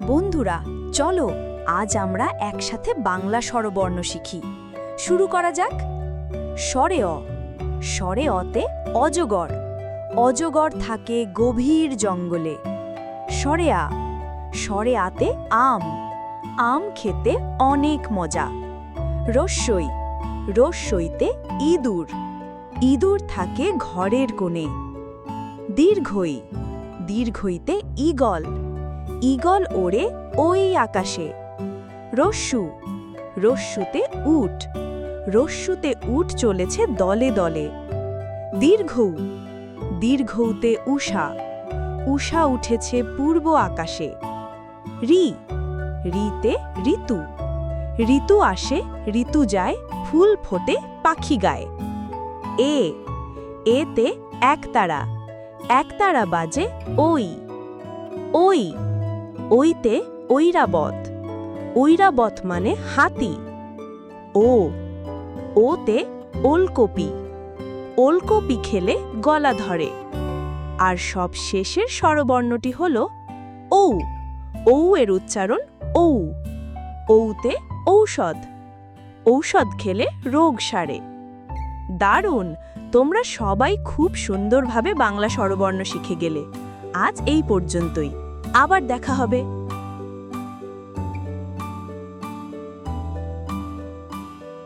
বন্ধুরা চলো আজ আমরা একসাথে বাংলা স্বরবর্ণ শিখি। শুরু করা যাক। স্বরে অ। স্বরে অতে অজগর। অজগর থাকে গভীর জঙ্গলে। স্বরে আ। স্বরে আতে আম। আম খেতে অনেক মজা। রস্যই। রস্যইতে ইঁদুর। ইঁদুর থাকে ঘরের কোণে। দীর্ঘই। দীর্ঘইতে ঈগল। ঈগল ওড়ে ওই আকাশে। রস্যু। রস্যুতে উট। রস্যুতে উট চলেছে দলে দলে। দীর্ঘৌ। দীর্ঘৌতে উষা। উষা উঠেছে পূর্ব আকাশে। ঋ। ঋতে ঋতু। ঋতু আসে ঋতু যায়, ফুল ফোটে পাখি গায়। এ। এতে একতারা। একতারা বাজে ওই। ওই। ওইতে ঐরাবত। ঐরাবত মানে হাতি। ও। ওতে ওলকপি। ওলকপি খেলে গলা ধরে। আর সব শেষের স্বরবর্ণটি হল ঔ। ঔ এর উচ্চারণ ঔ। ঔতে ঔষধ। ঔষধ খেলে রোগ সারে। দারুণ! তোমরা সবাই খুব সুন্দরভাবে বাংলা স্বরবর্ণ শিখে গেলে। আজ এই পর্যন্তই। আবার দেখা হবে।